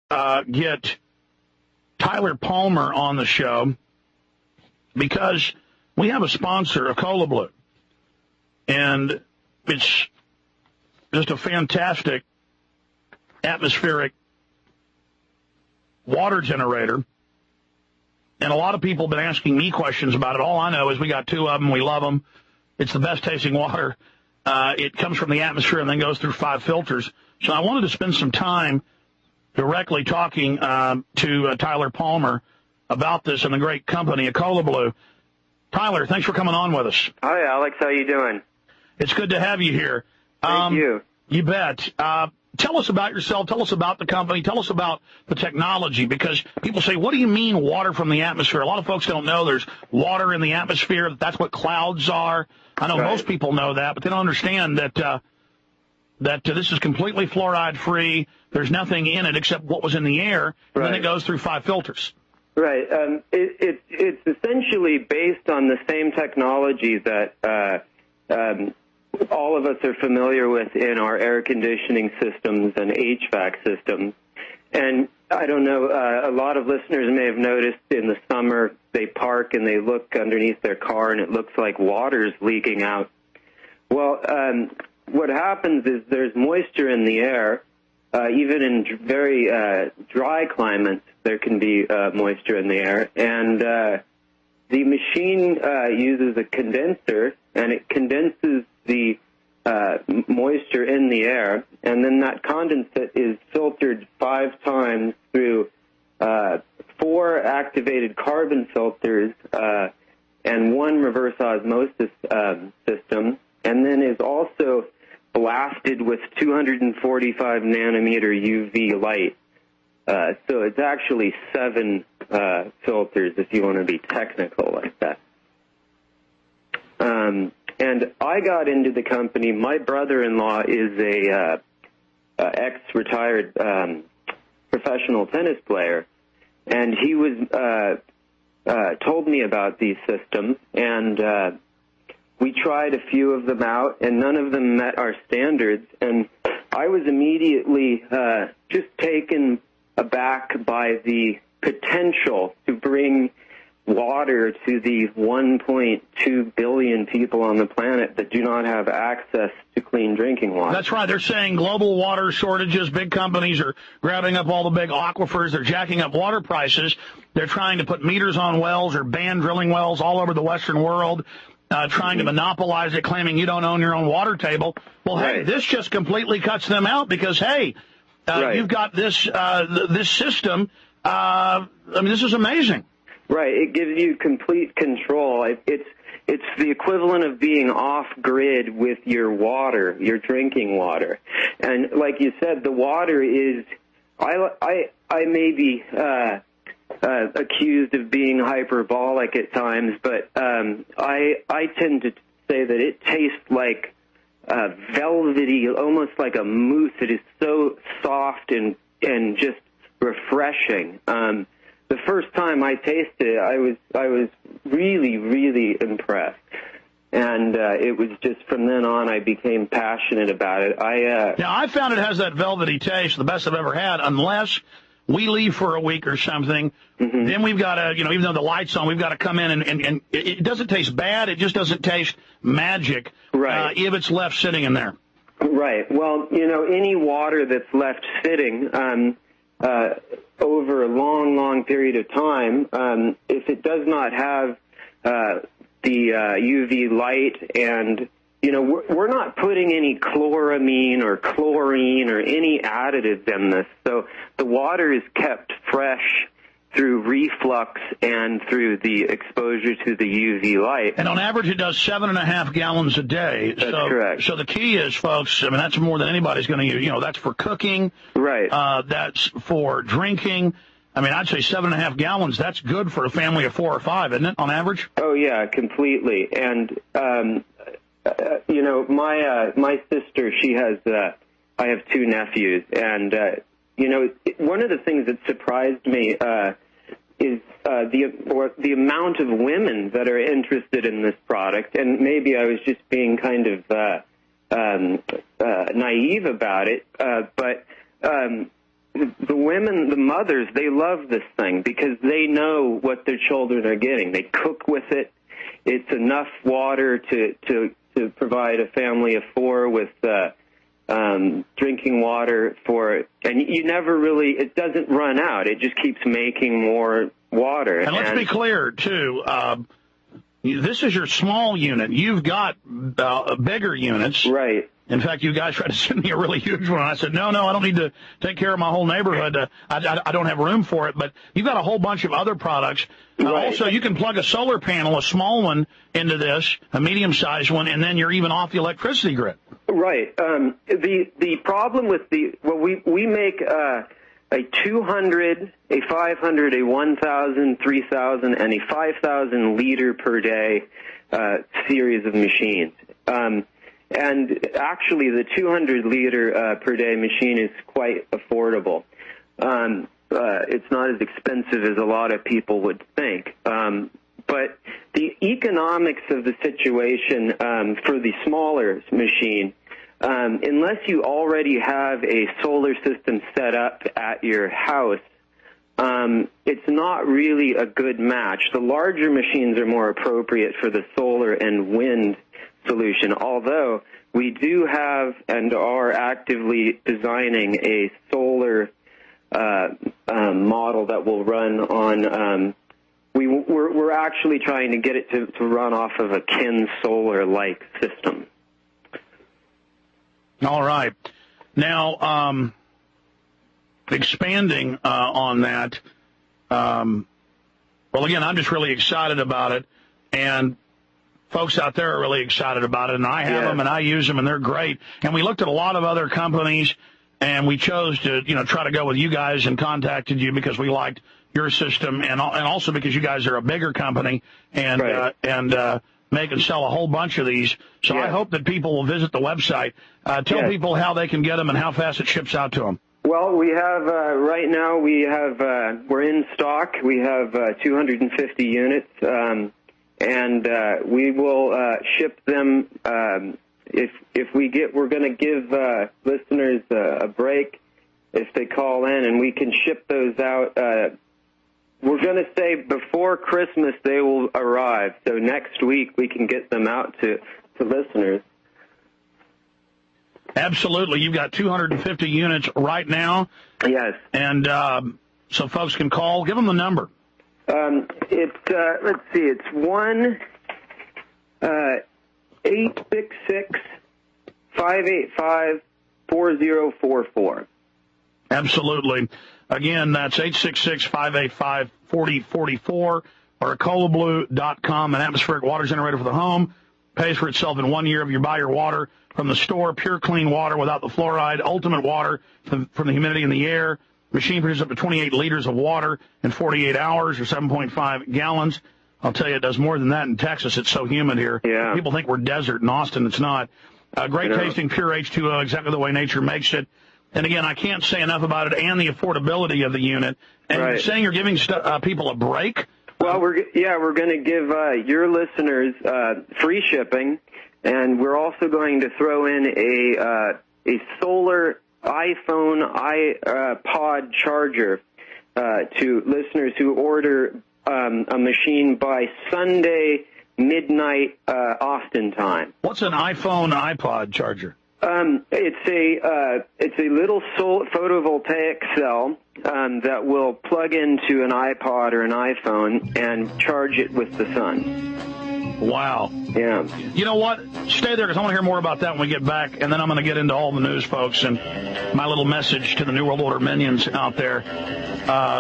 get Tyler Palmer on the show because we have a sponsor, a Cola Blue, and it's just a fantastic atmospheric water generator. And a lot of people have been asking me questions about it. All I know is we got 2 of them. We love them. It's the best tasting water. It comes from the atmosphere and then goes through 5 filters. So I wanted to spend some time directly talking to Tyler Palmer about this and the great company, Cola Blue. Tyler, thanks for coming on with us. Hi, Alex. How you doing? It's good to have you here. Thank you. You bet. Tell us about yourself. Tell us about the company. Tell us about the technology, because people say, what do you mean water from the atmosphere? A lot of folks don't know there's water in the atmosphere. That's what clouds are. I know most people know that, but they don't understand that this is completely fluoride-free. There's nothing in it except what was in the air, and then it goes through 5 filters. Right. It's essentially based on the same technology that all of us are familiar with in our air conditioning systems and HVAC systems. And I don't know, a lot of listeners may have noticed in the summer they park and they look underneath their car and it looks like water's leaking out. Well, what happens is there's moisture in the air. Even in very dry climates, there can be moisture in the air. And the machine uses a condenser, and it condenses the moisture in the air, and then that condensate is filtered 5 times through 4 activated carbon filters and 1 reverse osmosis system, and then is also blasted with 245 nanometer UV light. So it's actually 7 filters if you want to be technical like that. And I got into the company. My brother-in-law is a ex-retired professional tennis player, and he was told me about these systems, and we tried a few of them out, and none of them met our standards. And I was immediately just taken aback by the potential to bring water to the 1.2 billion people on the planet that do not have access to clean drinking water. That's right. They're saying global water shortages. Big companies are grabbing up all the big aquifers. They're jacking up water prices. They're trying to put meters on wells or ban drilling wells all over the Western world, trying to monopolize it, claiming you don't own your own water table. Well, hey, this just completely cuts them out because, hey, you've got this this system. I mean, this is amazing. Right. It gives you complete control. It's the equivalent of being off-grid with your water, your drinking water. And like you said, the water is, I may be accused of being hyperbolic at times, but I tend to say that it tastes like velvety, almost like a mousse. It is so soft and just refreshing. The first time I tasted it, I was really, really impressed. And it was just from then on I became passionate about it. I found it has that velvety taste, the best I've ever had, unless we leave for a week or something. Mm-hmm. Then we've got to, even though the light's on, we've got to come in and it doesn't taste bad. It just doesn't taste magic if it's left sitting in there. Right. Well, any water that's left sitting over a long, long period of time, if it does not have the UV light and, we're not putting any chloramine or chlorine or any additives in this. So the water is kept fresh through reflux and through the exposure to the UV light. And on average, it does 7.5 gallons a day. That's correct. So the key is, folks, that's more than anybody's going to use. That's for cooking. Right. That's for drinking. I'd say 7.5 gallons. That's good for a family of 4 or 5, isn't it, on average? Oh, yeah, completely. And, my sister, she has, I have 2 nephews, and, one of the things that surprised me is the amount of women that are interested in this product, and maybe I was just being kind of naive about it, but the women, the mothers, they love this thing because they know what their children are getting. They cook with it. It's enough water to provide a family of 4 with drinking water for, and you never really, it doesn't run out. It just keeps making more water. And let's be clear, too, this is your small unit. You've got bigger units. Right. In fact, you guys tried to send me a really huge one. I said, no, I don't need to take care of my whole neighborhood. I don't have room for it. But you've got a whole bunch of other products. Right. Also, you can plug a solar panel, a small one, into this, a medium-sized one, and then you're even off the electricity grid. Right. The problem with we make a 200, a 500, a 1,000, 3,000, and a 5,000 liter per day series of machines. And actually, the 200 liter per day machine is quite affordable. It's not as expensive as a lot of people would think. But the economics of the situation for the smaller machine, unless you already have a solar system set up at your house, it's not really a good match. The larger machines are more appropriate for the solar and wind solution, although we do have and are actively designing a solar model that will run on. We're actually trying to get it to run off of a Kin solar-like system. All right. Now, expanding on that, well, again, I'm just really excited about it, and folks out there are really excited about it, and I have them, and I use them, and they're great. And we looked at a lot of other companies, and we chose to, try to go with you guys and contacted you because we liked your system, and also because you guys are a bigger company and make and sell a whole bunch of these. So I hope that people will visit the website. Tell people how they can get them and how fast it ships out to them. Well, we have right now we're in stock. We have 250 units. And we will ship them we're going to give listeners a break if they call in, and we can ship those out. We're going to say before Christmas they will arrive, so next week we can get them out to listeners. Absolutely. You've got 250 units right now. Yes. And so folks can call. Give them the number. Let's see, it's 1-866-585-4044. Absolutely. Again, that's 866-585-4044 or colablue.com, an atmospheric water generator for the home. Pays for itself in 1 year if you buy your water from the store. Pure, clean water without the fluoride. Ultimate water from the humidity in the air. Machine produces up to 28 liters of water in 48 hours or 7.5 gallons. I'll tell you, it does more than that in Texas. It's so humid here. Yeah. People think we're desert. In Austin, it's not. Great tasting, pure H2O, exactly the way nature makes it. And again, I can't say enough about it and the affordability of the unit. And you're saying you're giving people a break? Well, we're going to give your listeners free shipping, and we're also going to throw in a solar iPhone, iPod charger to listeners who order a machine by Sunday midnight Austin time. What's an iPhone, iPod charger? It's a little photovoltaic cell that will plug into an iPod or an iPhone and charge it with the sun. Wow. Yeah. You know what? Stay there because I want to hear more about that when we get back, and then I'm going to get into all the news, folks, and my little message to the New World Order minions out there.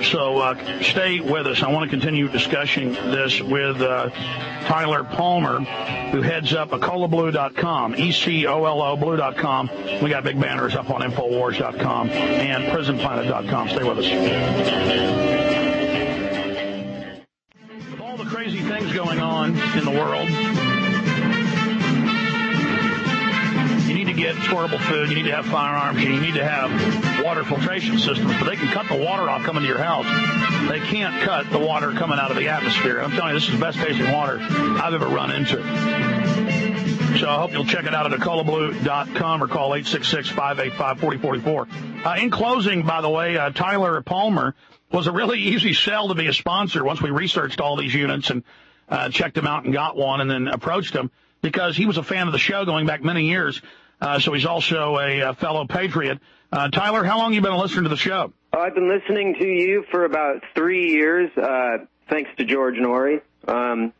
So stay with us. I want to continue discussing this with Tyler Palmer, who heads up colablue.com, ECOLO blue.com. We got big banners up on Infowars.com and PrisonPlanet.com. Stay with us. Crazy things going on in the world. You need to get storable food. You need to have firearms. You need to have water filtration systems. But they can cut the water off coming to your house. They can't cut the water coming out of the atmosphere. I'm telling you, this is the best tasting water I've ever run into. So I hope you'll check it out at acolablue.com or call 866-585-4044. In closing, by the way, Tyler Palmer was a really easy sell to be a sponsor once we researched all these units and checked him out and got one and then approached him because he was a fan of the show going back many years. So he's also a fellow patriot. Tyler, how long have you been listening to the show? I've been listening to you for about 3 years, thanks to George Norrie. And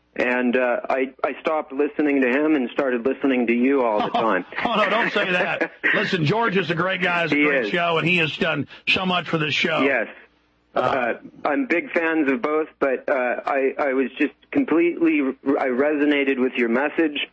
I stopped listening to him and started listening to you all the time. Oh, no, don't say that. Listen, George is a great guy. It's a great show, and he has done so much for this show. Yes. I'm big fans of both, but I was just I resonated with your message,